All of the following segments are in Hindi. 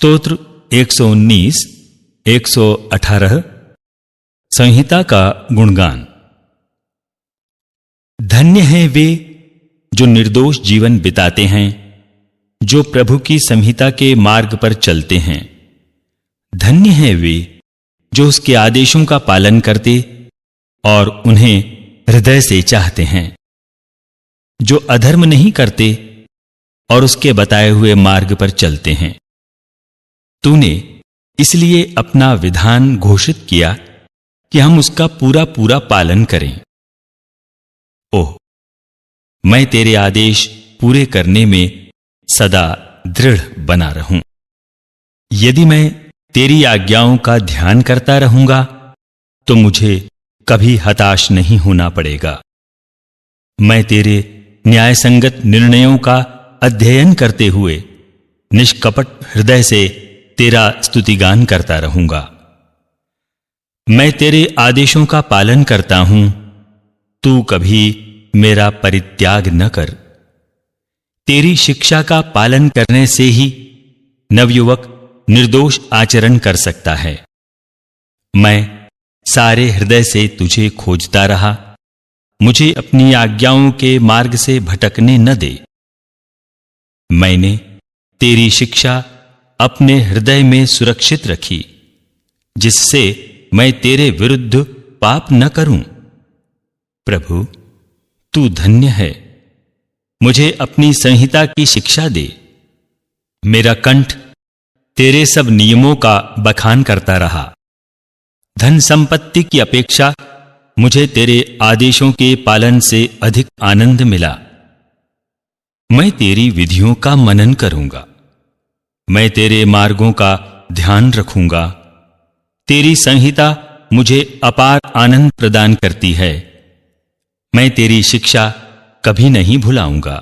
स्तोत्र 119, 118 संहिता का गुणगान। धन्य हैं वे जो निर्दोष जीवन बिताते हैं, जो प्रभु की संहिता के मार्ग पर चलते हैं। धन्य हैं वे जो उसके आदेशों का पालन करते और उन्हें हृदय से चाहते हैं, जो अधर्म नहीं करते और उसके बताए हुए मार्ग पर चलते हैं। तूने इसलिए अपना विधान घोषित किया कि हम उसका पूरा पूरा पालन करें। ओह, मैं तेरे आदेश पूरे करने में सदा दृढ़ बना रहूं। यदि मैं तेरी आज्ञाओं का ध्यान करता रहूंगा तो मुझे कभी हताश नहीं होना पड़ेगा। मैं तेरे न्यायसंगत निर्णयों का अध्ययन करते हुए निष्कपट हृदय से तेरा स्तुतिगान करता रहूंगा। मैं तेरे आदेशों का पालन करता हूं, तू कभी मेरा परित्याग न कर। तेरी शिक्षा का पालन करने से ही नवयुवक निर्दोष आचरण कर सकता है। मैं सारे हृदय से तुझे खोजता रहा, मुझे अपनी आज्ञाओं के मार्ग से भटकने न दे। मैंने तेरी शिक्षा अपने हृदय में सुरक्षित रखी, जिससे मैं तेरे विरुद्ध पाप न करूं। प्रभु, तू धन्य है, मुझे अपनी संहिता की शिक्षा दे। मेरा कंठ तेरे सब नियमों का बखान करता रहा। धन संपत्ति की अपेक्षा मुझे तेरे आदेशों के पालन से अधिक आनंद मिला। मैं तेरी विधियों का मनन करूंगा, मैं तेरे मार्गों का ध्यान रखूंगा। तेरी संहिता मुझे अपार आनंद प्रदान करती है। मैं तेरी शिक्षा कभी नहीं भुलाऊंगा।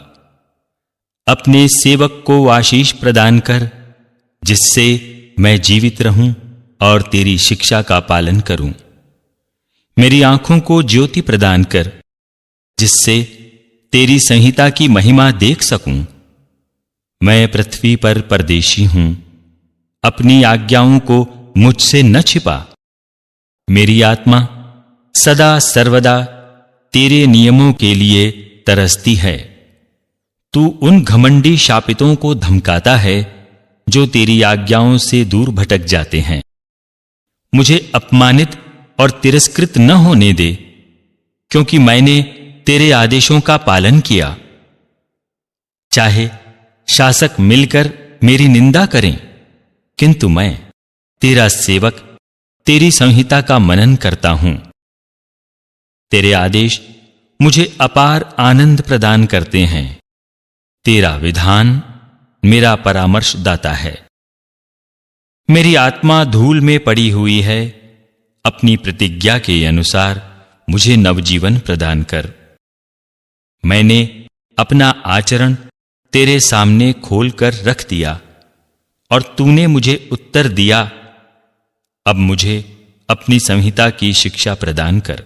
अपने सेवक को आशीष प्रदान कर, जिससे मैं जीवित रहूं और तेरी शिक्षा का पालन करूं। मेरी आंखों को ज्योति प्रदान कर, जिससे तेरी संहिता की महिमा देख सकूं। मैं पृथ्वी पर परदेशी हूं, अपनी आज्ञाओं को मुझसे न छिपा। मेरी आत्मा सदा सर्वदा तेरे नियमों के लिए तरसती है। तू उन घमंडी शापितों को धमकाता है जो तेरी आज्ञाओं से दूर भटक जाते हैं। मुझे अपमानित और तिरस्कृत न होने दे, क्योंकि मैंने तेरे आदेशों का पालन किया। चाहे शासक मिलकर मेरी निंदा करें, किंतु मैं तेरा सेवक तेरी संहिता का मनन करता हूं। तेरे आदेश मुझे अपार आनंद प्रदान करते हैं। तेरा विधान मेरा परामर्शदाता है। मेरी आत्मा धूल में पड़ी हुई है। अपनी प्रतिज्ञा के अनुसार मुझे नवजीवन प्रदान कर। मैंने अपना आचरण तेरे सामने खोलकर रख दिया और तूने मुझे उत्तर दिया। अब मुझे अपनी संहिता की शिक्षा प्रदान कर।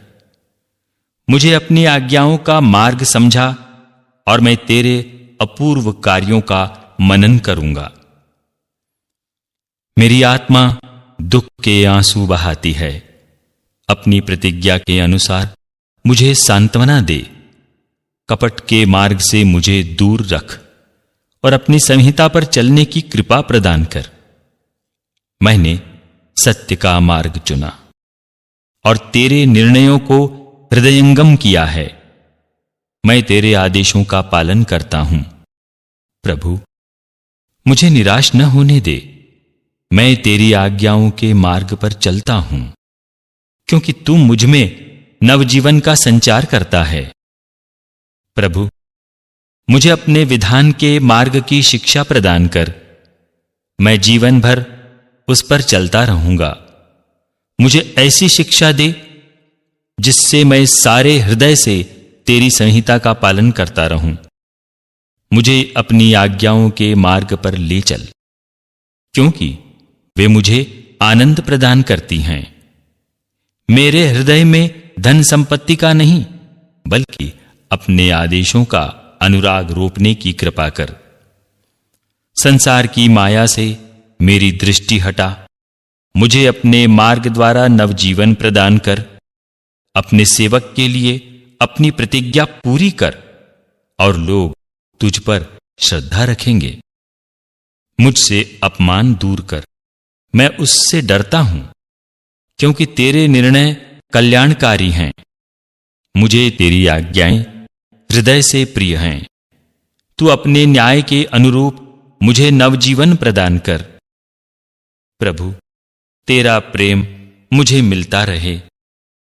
मुझे अपनी आज्ञाओं का मार्ग समझा और मैं तेरे अपूर्व कार्यों का मनन करूंगा। मेरी आत्मा दुख के आंसू बहाती है। अपनी प्रतिज्ञा के अनुसार मुझे सांत्वना दे। कपट के मार्ग से मुझे दूर रख और अपनी संहिता पर चलने की कृपा प्रदान कर। मैंने सत्य का मार्ग चुना और तेरे निर्णयों को हृदयंगम किया है। मैं तेरे आदेशों का पालन करता हूं। प्रभु, मुझे निराश न होने दे। मैं तेरी आज्ञाओं के मार्ग पर चलता हूं, क्योंकि तू मुझ में नवजीवन का संचार करता है। प्रभु, मुझे अपने विधान के मार्ग की शिक्षा प्रदान कर। मैं जीवन भर उस पर चलता रहूंगा। मुझे ऐसी शिक्षा दे जिससे मैं सारे हृदय से तेरी संहिता का पालन करता रहूं। मुझे अपनी आज्ञाओं के मार्ग पर ले चल, क्योंकि वे मुझे आनंद प्रदान करती हैं। मेरे हृदय में धन संपत्ति का नहीं, बल्कि अपने आदेशों का अनुराग रोपने की कृपा कर। संसार की माया से मेरी दृष्टि हटा, मुझे अपने मार्ग द्वारा नवजीवन प्रदान कर। अपने सेवक के लिए अपनी प्रतिज्ञा पूरी कर और लोग तुझ पर श्रद्धा रखेंगे। मुझसे अपमान दूर कर, मैं उससे डरता हूं, क्योंकि तेरे निर्णय कल्याणकारी हैं। मुझे तेरी आज्ञाएं हृदय से प्रिय हैं। तू अपने न्याय के अनुरूप मुझे नवजीवन प्रदान कर। प्रभु, तेरा प्रेम मुझे मिलता रहे।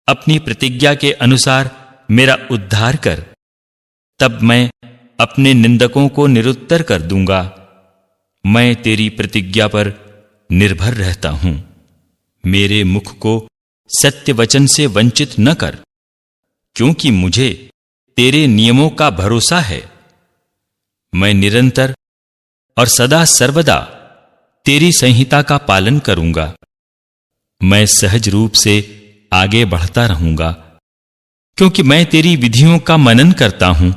अपनी प्रतिज्ञा के अनुसार मेरा उद्धार कर, तब मैं अपने निंदकों को निरुत्तर कर दूंगा। मैं तेरी प्रतिज्ञा पर निर्भर रहता हूं। मेरे मुख को सत्य वचन से वंचित न कर, क्योंकि मुझे तेरे नियमों का भरोसा है। मैं निरंतर और सदा सर्वदा तेरी संहिता का पालन करूंगा। मैं सहज रूप से आगे बढ़ता रहूंगा, क्योंकि मैं तेरी विधियों का मनन करता हूं।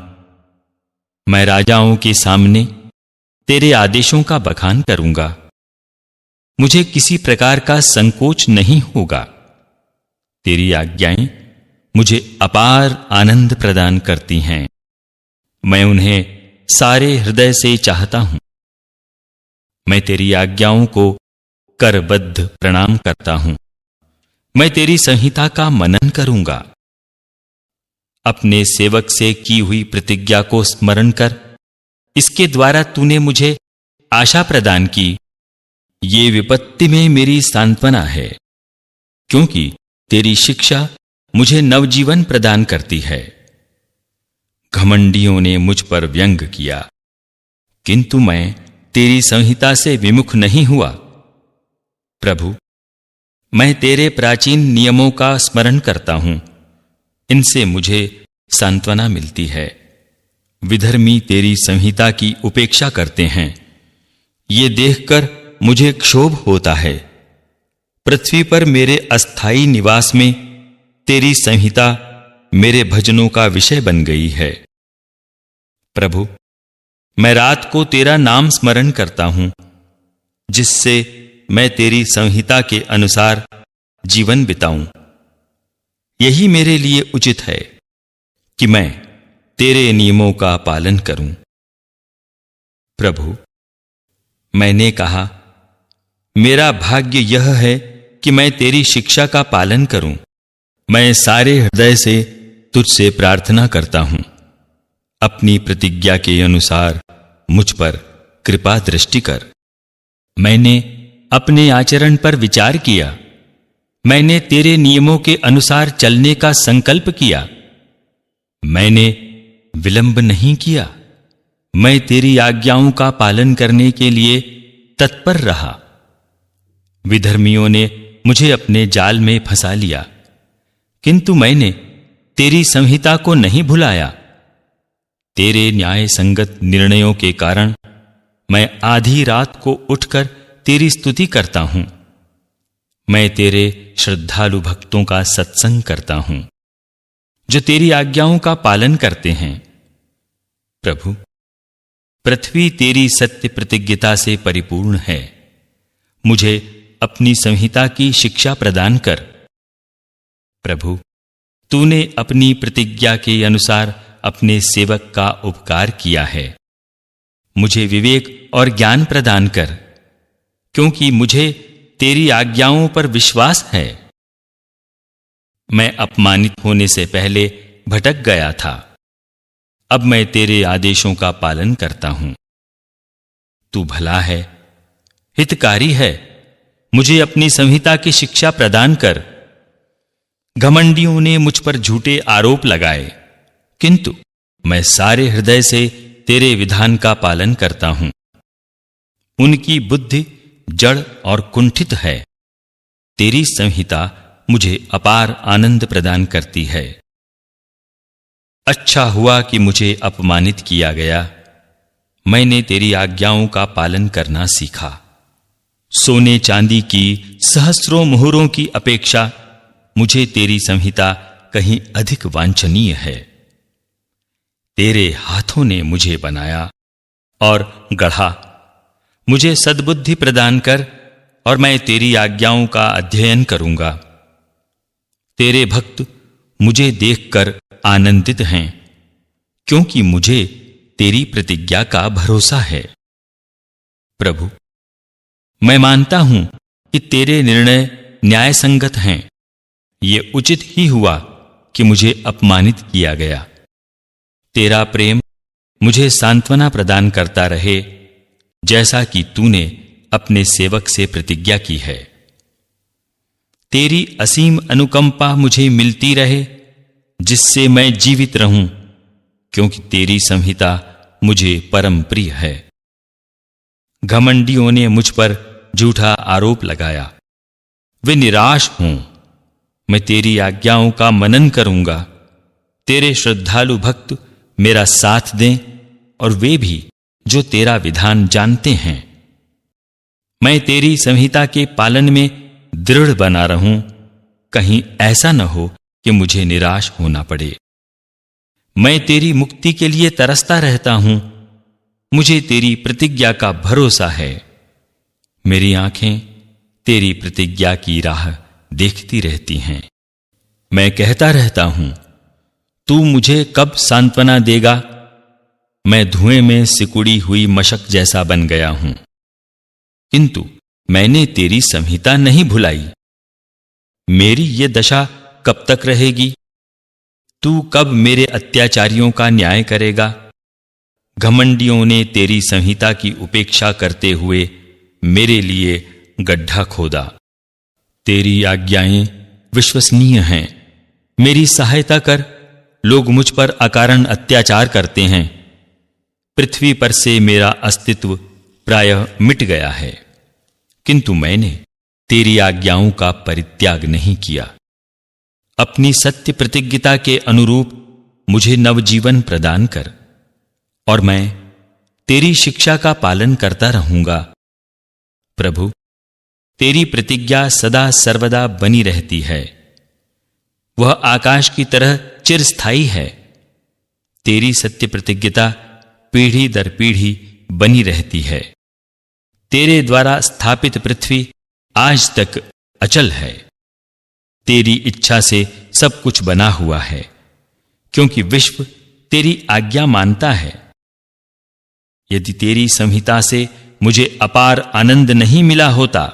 मैं राजाओं के सामने तेरे आदेशों का बखान करूंगा। मुझे किसी प्रकार का संकोच नहीं होगा। तेरी आज्ञाएं मुझे अपार आनंद प्रदान करती हैं। मैं उन्हें सारे हृदय से चाहता हूं। मैं तेरी आज्ञाओं को करबद्ध प्रणाम करता हूं। मैं तेरी संहिता का मनन करूंगा। अपने सेवक से की हुई प्रतिज्ञा को स्मरण कर, इसके द्वारा तूने मुझे आशा प्रदान की। ये विपत्ति में मेरी सांत्वना है, क्योंकि तेरी शिक्षा मुझे नवजीवन प्रदान करती है। घमंडियों ने मुझ पर व्यंग किया, किंतु मैं तेरी संहिता से विमुख नहीं हुआ। प्रभु, मैं तेरे प्राचीन नियमों का स्मरण करता हूं। इनसे मुझे सांत्वना मिलती है। विधर्मी तेरी संहिता की उपेक्षा करते हैं। ये देखकर मुझे क्षोभ होता है। पृथ्वी पर मेरे अस्थाई निवास में तेरी संहिता मेरे भजनों का विषय बन गई है। प्रभु, मैं रात को तेरा नाम स्मरण करता हूं, जिससे मैं तेरी संहिता के अनुसार जीवन बिताऊं। यही मेरे लिए उचित है कि मैं तेरे नियमों का पालन करूं। प्रभु, मैंने कहा, मेरा भाग्य यह है कि मैं तेरी शिक्षा का पालन करूं। मैं सारे हृदय से तुझसे प्रार्थना करता हूं। अपनी प्रतिज्ञा के अनुसार मुझ पर कृपा दृष्टि कर। मैंने अपने आचरण पर विचार किया। मैंने तेरे नियमों के अनुसार चलने का संकल्प किया। मैंने विलंब नहीं किया। मैं तेरी आज्ञाओं का पालन करने के लिए तत्पर रहा। विधर्मियों ने मुझे अपने जाल में फंसा लिया, किंतु मैंने तेरी संहिता को नहीं भुलाया। तेरे न्याय संगत निर्णयों के कारण मैं आधी रात को उठकर तेरी स्तुति करता हूं। मैं तेरे श्रद्धालु भक्तों का सत्संग करता हूं, जो तेरी आज्ञाओं का पालन करते हैं। प्रभु, पृथ्वी तेरी सत्य प्रतिज्ञता से परिपूर्ण है। मुझे अपनी संहिता की शिक्षा प्रदान कर। प्रभु, तूने अपनी प्रतिज्ञा के अनुसार अपने सेवक का उपकार किया है। मुझे विवेक और ज्ञान प्रदान कर, क्योंकि मुझे तेरी आज्ञाओं पर विश्वास है। मैं अपमानित होने से पहले भटक गया था, अब मैं तेरे आदेशों का पालन करता हूं। तू भला है, हितकारी है। मुझे अपनी संहिता की शिक्षा प्रदान कर। घमंडियों ने मुझ पर झूठे आरोप लगाए, किंतु मैं सारे हृदय से तेरे विधान का पालन करता हूं। उनकी बुद्धि जड़ और कुंठित है। तेरी संहिता मुझे अपार आनंद प्रदान करती है। अच्छा हुआ कि मुझे अपमानित किया गया। मैंने तेरी आज्ञाओं का पालन करना सीखा। सोने चांदी की सहस्रों मोहरों की अपेक्षा मुझे तेरी संहिता कहीं अधिक वांछनीय है। तेरे हाथों ने मुझे बनाया और गढ़ा। मुझे सद्बुद्धि प्रदान कर और मैं तेरी आज्ञाओं का अध्ययन करूंगा। तेरे भक्त मुझे देखकर आनंदित हैं, क्योंकि मुझे तेरी प्रतिज्ञा का भरोसा है। प्रभु, मैं मानता हूं कि तेरे निर्णय न्याय संगत हैं। ये उचित ही हुआ कि मुझे अपमानित किया गया। तेरा प्रेम मुझे सांत्वना प्रदान करता रहे, जैसा कि तूने अपने सेवक से प्रतिज्ञा की है। तेरी असीम अनुकंपा मुझे मिलती रहे, जिससे मैं जीवित रहूं, क्योंकि तेरी संहिता मुझे परम प्रिय है। घमंडियों ने मुझ पर झूठा आरोप लगाया। वे निराश हों। मैं तेरी आज्ञाओं का मनन करूंगा। तेरे श्रद्धालु भक्त मेरा साथ दें, और वे भी जो तेरा विधान जानते हैं। मैं तेरी संहिता के पालन में दृढ़ बना रहूं, कहीं ऐसा न हो कि मुझे निराश होना पड़े। मैं तेरी मुक्ति के लिए तरसता रहता हूं। मुझे तेरी प्रतिज्ञा का भरोसा है। मेरी आंखें तेरी प्रतिज्ञा की राह देखती रहती हैं। मैं कहता रहता हूं, तू मुझे कब सांत्वना देगा? मैं धुएं में सिकुड़ी हुई मशक जैसा बन गया हूं, किंतु मैंने तेरी संहिता नहीं भुलाई। मेरी ये दशा कब तक रहेगी? तू कब मेरे अत्याचारियों का न्याय करेगा? घमंडियों ने तेरी संहिता की उपेक्षा करते हुए मेरे लिए गड्ढा खोदा। तेरी आज्ञाएं विश्वसनीय हैं। मेरी सहायता कर। लोग मुझ पर अकारण अत्याचार करते हैं। पृथ्वी पर से मेरा अस्तित्व प्रायः मिट गया है, किंतु मैंने तेरी आज्ञाओं का परित्याग नहीं किया। अपनी सत्य प्रतिज्ञता के अनुरूप मुझे नवजीवन प्रदान कर, और मैं तेरी शिक्षा का पालन करता रहूंगा। प्रभु, तेरी प्रतिज्ञा सदा सर्वदा बनी रहती है। वह आकाश की तरह चिरस्थायी है। तेरी सत्य प्रतिज्ञता पीढ़ी दर पीढ़ी बनी रहती है। तेरे द्वारा स्थापित पृथ्वी आज तक अचल है। तेरी इच्छा से सब कुछ बना हुआ है, क्योंकि विश्व तेरी आज्ञा मानता है। यदि तेरी संहिता से मुझे अपार आनंद नहीं मिला होता,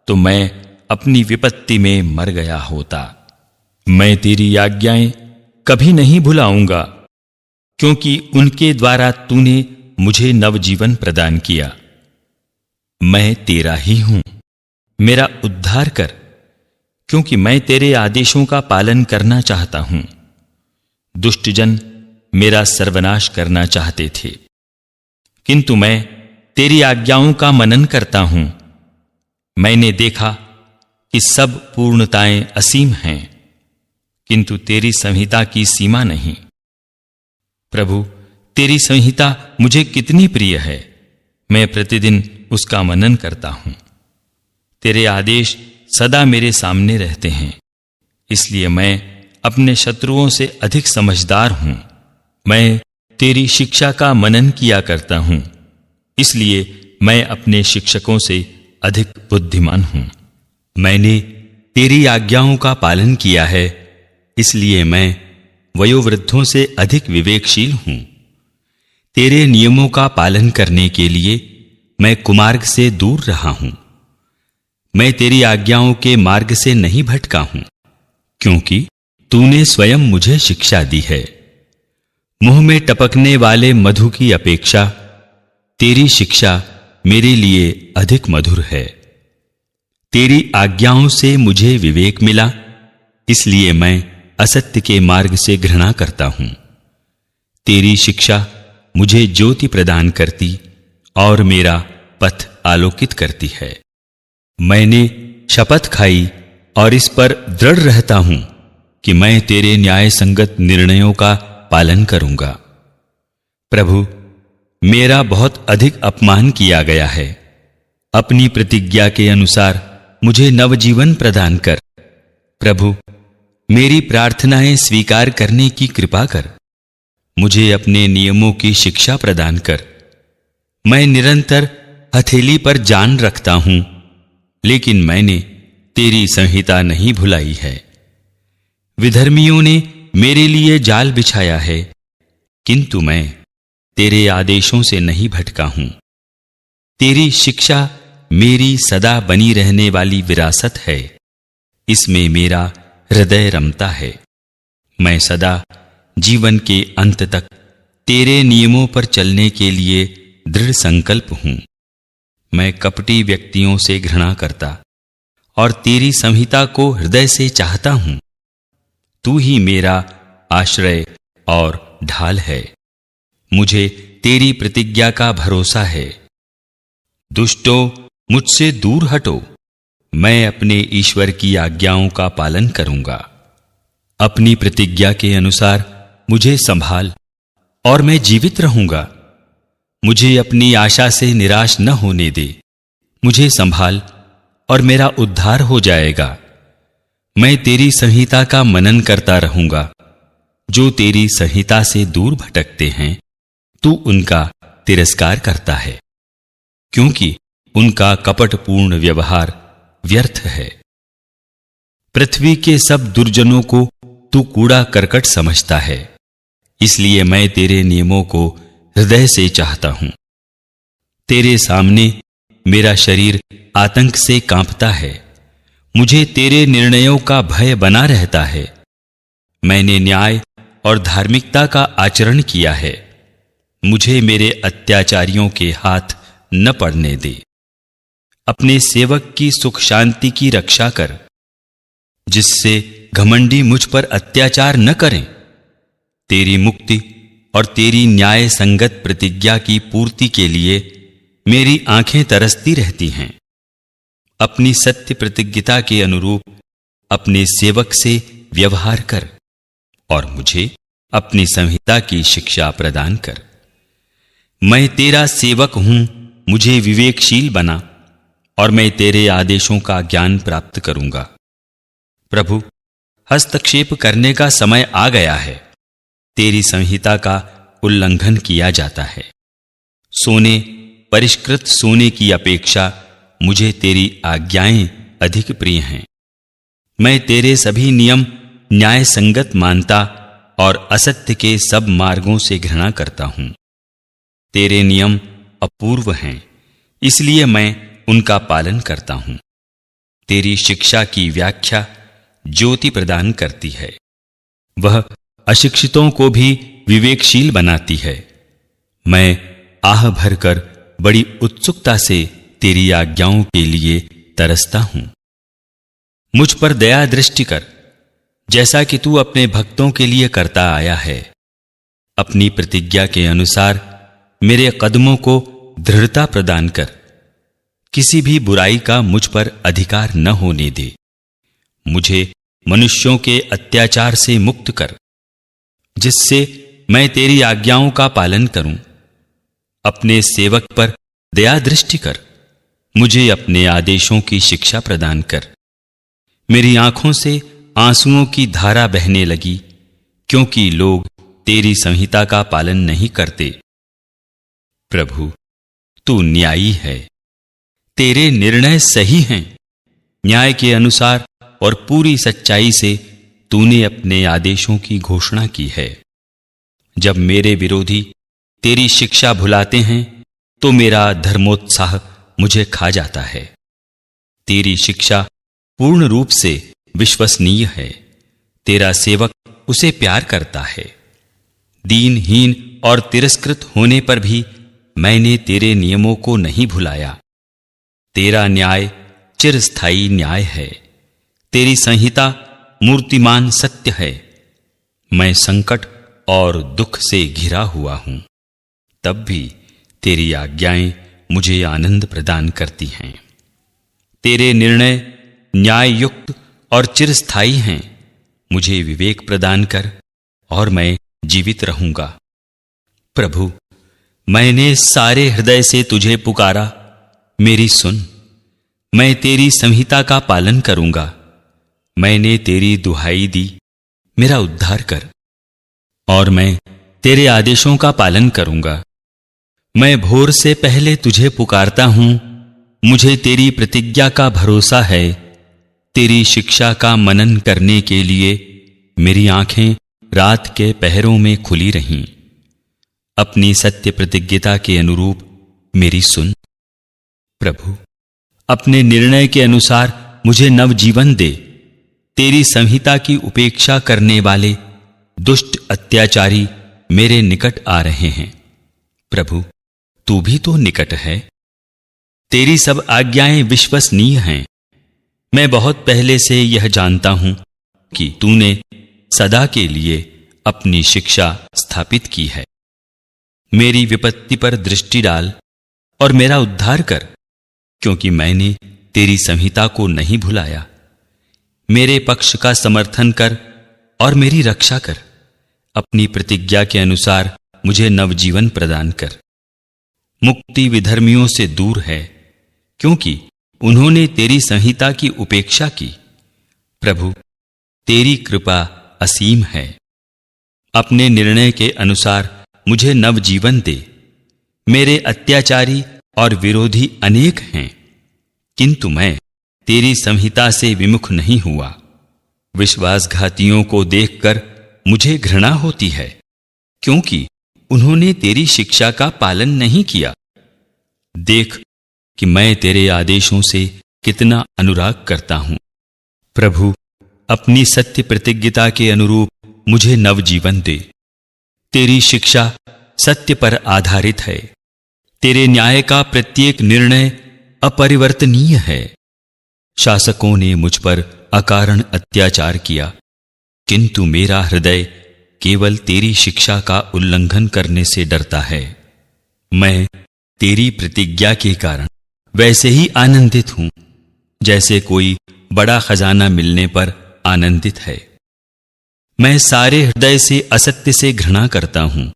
तो मैं अपनी विपत्ति में मर गया होता। मैं तेरी आज्ञाएं कभी नहीं भुलाऊंगा, क्योंकि उनके द्वारा तूने मुझे नवजीवन प्रदान किया। मैं तेरा ही हूं। मेरा उद्धार कर, क्योंकि मैं तेरे आदेशों का पालन करना चाहता हूं। दुष्टजन मेरा सर्वनाश करना चाहते थे, किंतु मैं तेरी आज्ञाओं का मनन करता हूं। मैंने देखा कि सब पूर्णताएं असीम हैं, किंतु तेरी संहिता की सीमा नहीं। प्रभु, तेरी संहिता मुझे कितनी प्रिय है। मैं प्रतिदिन उसका मनन करता हूं। तेरे आदेश सदा मेरे सामने रहते हैं, इसलिए मैं अपने शत्रुओं से अधिक समझदार हूं। मैं तेरी शिक्षा का मनन किया करता हूं, इसलिए मैं अपने शिक्षकों से अधिक बुद्धिमान हूं। मैंने तेरी आज्ञाओं का पालन किया है, इसलिए मैं वयोवृद्धों से अधिक विवेकशील हूं। तेरे नियमों का पालन करने के लिए मैं कुमार्ग से दूर रहा हूं। मैं तेरी आज्ञाओं के मार्ग से नहीं भटका हूं, क्योंकि तूने स्वयं मुझे शिक्षा दी है। मुंह में टपकने वाले मधु की अपेक्षा तेरी शिक्षा मेरे लिए अधिक मधुर है। तेरी आज्ञाओं से मुझे विवेक मिला, इसलिए मैं असत्य के मार्ग से घृणा करता हूं। तेरी शिक्षा मुझे ज्योति प्रदान करती और मेरा पथ आलोकित करती है। मैंने शपथ खाई और इस पर दृढ़ रहता हूं कि मैं तेरे न्याय संगत निर्णयों का पालन करूंगा। प्रभु, मेरा बहुत अधिक अपमान किया गया है। अपनी प्रतिज्ञा के अनुसार मुझे नवजीवन प्रदान कर। प्रभु, मेरी प्रार्थनाएं स्वीकार करने की कृपा कर। मुझे अपने नियमों की शिक्षा प्रदान कर। मैं निरंतर हथेली पर जान रखता हूं, लेकिन मैंने तेरी संहिता नहीं भुलाई है। विधर्मियों ने मेरे लिए जाल बिछाया है, किंतु मैं तेरे आदेशों से नहीं भटका हूं। तेरी शिक्षा मेरी सदा बनी रहने वाली विरासत है, इसमें मेरा हृदय रमता है। मैं सदा जीवन के अंत तक तेरे नियमों पर चलने के लिए दृढ़ संकल्प हूं। मैं कपटी व्यक्तियों से घृणा करता और तेरी संहिता को हृदय से चाहता हूं। तू ही मेरा आश्रय और ढाल है। मुझे तेरी प्रतिज्ञा का भरोसा है। दुष्टों, मुझसे दूर हटो। मैं अपने ईश्वर की आज्ञाओं का पालन करूंगा। अपनी प्रतिज्ञा के अनुसार मुझे संभाल और मैं जीवित रहूंगा। मुझे अपनी आशा से निराश न होने दे। मुझे संभाल और मेरा उद्धार हो जाएगा। मैं तेरी संहिता का मनन करता रहूंगा। जो तेरी संहिता से दूर भटकते हैं, तू उनका तिरस्कार करता है, क्योंकि उनका कपटपूर्ण व्यवहार व्यर्थ है। पृथ्वी के सब दुर्जनों को तू कूड़ा करकट समझता है, इसलिए मैं तेरे नियमों को हृदय से चाहता हूं। तेरे सामने मेरा शरीर आतंक से कांपता है। मुझे तेरे निर्णयों का भय बना रहता है। मैंने न्याय और धार्मिकता का आचरण किया है। मुझे मेरे अत्याचारियों के हाथ न पड़ने दे। अपने सेवक की सुख शांति की रक्षा कर, जिससे घमंडी मुझ पर अत्याचार न करें। तेरी मुक्ति और तेरी न्याय संगत प्रतिज्ञा की पूर्ति के लिए मेरी आंखें तरसती रहती हैं। अपनी सत्य प्रतिज्ञता के अनुरूप अपने सेवक से व्यवहार कर और मुझे अपनी संहिता की शिक्षा प्रदान कर। मैं तेरा सेवक हूं, मुझे विवेकशील बना और मैं तेरे आदेशों का ज्ञान प्राप्त करूंगा। प्रभु, हस्तक्षेप करने का समय आ गया है। तेरी संहिता का उल्लंघन किया जाता है। सोने, परिष्कृत सोने की अपेक्षा मुझे तेरी आज्ञाएं अधिक प्रिय हैं। मैं तेरे सभी नियम न्याय संगत मानता और असत्य के सब मार्गों से घृणा करता हूं। तेरे नियम अपूर्व हैं, इसलिए मैं उनका पालन करता हूं। तेरी शिक्षा की व्याख्या ज्योति प्रदान करती है। वह अशिक्षितों को भी विवेकशील बनाती है। मैं आह भरकर बड़ी उत्सुकता से तेरी आज्ञाओं के लिए तरसता हूं। मुझ पर दया दृष्टि कर, जैसा कि तू अपने भक्तों के लिए करता आया है। अपनी प्रतिज्ञा के अनुसार मेरे कदमों को दृढ़ता प्रदान कर। किसी भी बुराई का मुझ पर अधिकार न होने दे। मुझे मनुष्यों के अत्याचार से मुक्त कर, जिससे मैं तेरी आज्ञाओं का पालन करूं। अपने सेवक पर दया दृष्टि कर। मुझे अपने आदेशों की शिक्षा प्रदान कर। मेरी आंखों से आंसुओं की धारा बहने लगी, क्योंकि लोग तेरी संहिता का पालन नहीं करते। प्रभु, तू न्यायी है। तेरे निर्णय सही हैं। न्याय के अनुसार और पूरी सच्चाई से तूने अपने आदेशों की घोषणा की है। जब मेरे विरोधी तेरी शिक्षा भुलाते हैं, तो मेरा धर्मोत्साह मुझे खा जाता है। तेरी शिक्षा पूर्ण रूप से विश्वसनीय है। तेरा सेवक उसे प्यार करता है। दीनहीन और तिरस्कृत होने पर भी मैंने तेरे नियमों को नहीं भुलाया। तेरा न्याय चिरस्थायी न्याय है। तेरी संहिता मूर्तिमान सत्य है। मैं संकट और दुख से घिरा हुआ हूं, तब भी तेरी आज्ञाएं मुझे आनंद प्रदान करती हैं। तेरे निर्णय न्याय युक्त और चिरस्थायी हैं। मुझे विवेक प्रदान कर और मैं जीवित रहूंगा। प्रभु, मैंने सारे हृदय से तुझे पुकारा, मेरी सुन। मैं तेरी संहिता का पालन करूंगा। मैंने तेरी दुहाई दी, मेरा उद्धार कर। और मैं तेरे आदेशों का पालन करूंगा। मैं भोर से पहले तुझे पुकारता हूं, मुझे तेरी प्रतिज्ञा का भरोसा है। तेरी शिक्षा का मनन करने के लिए मेरी आंखें रात के पहरों में खुली रहीं। अपनी सत्य प्रतिज्ञता के अनुरूप मेरी सुन। प्रभु, अपने निर्णय के अनुसार मुझे नवजीवन दे। तेरी संहिता की उपेक्षा करने वाले दुष्ट अत्याचारी मेरे निकट आ रहे हैं। प्रभु, तू भी तो निकट है। तेरी सब आज्ञाएं विश्वसनीय हैं। मैं बहुत पहले से यह जानता हूं कि तूने सदा के लिए अपनी शिक्षा स्थापित की है। मेरी विपत्ति पर दृष्टि डाल और मेरा उद्धार कर, क्योंकि मैंने तेरी संहिता को नहीं भुलाया। मेरे पक्ष का समर्थन कर और मेरी रक्षा कर। अपनी प्रतिज्ञा के अनुसार मुझे नवजीवन प्रदान कर। मुक्ति विधर्मियों से दूर है, क्योंकि उन्होंने तेरी संहिता की उपेक्षा की। प्रभु, तेरी कृपा असीम है। अपने निर्णय के अनुसार मुझे नवजीवन दे। मेरे अत्याचारी और विरोधी अनेक हैं, किंतु मैं तेरी संहिता से विमुख नहीं हुआ। विश्वासघातियों को देखकर मुझे घृणा होती है, क्योंकि उन्होंने तेरी शिक्षा का पालन नहीं किया। देख कि मैं तेरे आदेशों से कितना अनुराग करता हूं। प्रभु, अपनी सत्य प्रतिज्ञता के अनुरूप मुझे नवजीवन दे। तेरी शिक्षा सत्य पर आधारित है। तेरे न्याय का प्रत्येक निर्णय अपरिवर्तनीय है। शासकों ने मुझ पर अकारण अत्याचार किया, किंतु मेरा हृदय केवल तेरी शिक्षा का उल्लंघन करने से डरता है। मैं तेरी प्रतिज्ञा के कारण वैसे ही आनंदित हूं, जैसे कोई बड़ा खजाना मिलने पर आनंदित है। मैं सारे हृदय से असत्य से घृणा करता हूं।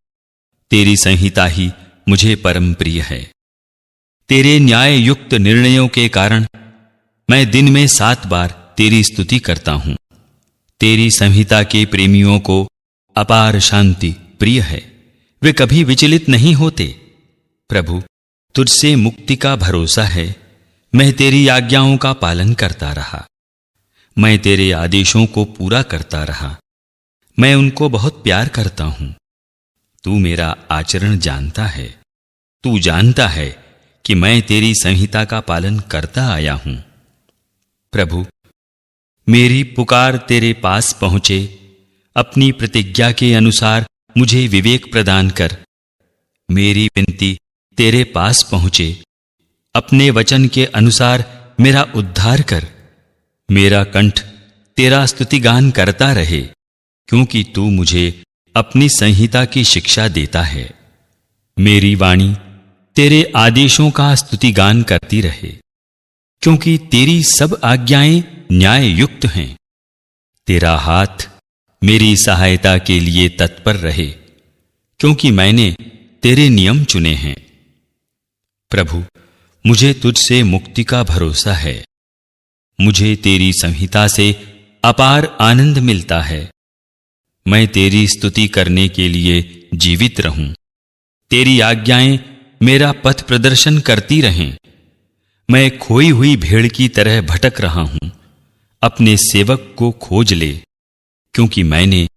तेरी संहिता ही मुझे परम प्रिय है। तेरे न्याय युक्त निर्णयों के कारण मैं दिन में 7 बार तेरी स्तुति करता हूं। तेरी संहिता के प्रेमियों को अपार शांति प्रिय है। वे कभी विचलित नहीं होते। प्रभु, तुझसे मुक्ति का भरोसा है। मैं तेरी आज्ञाओं का पालन करता रहा। मैं तेरे आदेशों को पूरा करता रहा। मैं उनको बहुत प्यार करता हूं। तू मेरा आचरण जानता है। तू जानता है कि मैं तेरी संहिता का पालन करता आया हूं। प्रभु, मेरी पुकार तेरे पास पहुंचे। अपनी प्रतिज्ञा के अनुसार मुझे विवेक प्रदान कर। मेरी विनती तेरे पास पहुंचे। अपने वचन के अनुसार मेरा उद्धार कर। मेरा कंठ तेरा स्तुतिगान करता रहे, क्योंकि तू मुझे अपनी संहिता की शिक्षा देता है। मेरी वाणी तेरे आदेशों का स्तुतिगान करती रहे, क्योंकि तेरी सब आज्ञाएं न्याय युक्त हैं। तेरा हाथ मेरी सहायता के लिए तत्पर रहे, क्योंकि मैंने तेरे नियम चुने हैं। प्रभु, मुझे तुझसे मुक्ति का भरोसा है। मुझे तेरी संहिता से अपार आनंद मिलता है। मैं तेरी स्तुति करने के लिए जीवित रहूं। तेरी आज्ञाएं मेरा पथ प्रदर्शन करती रहें। मैं खोई हुई भेड़ की तरह भटक रहा हूं। अपने सेवक को खोज ले, क्योंकि मैंने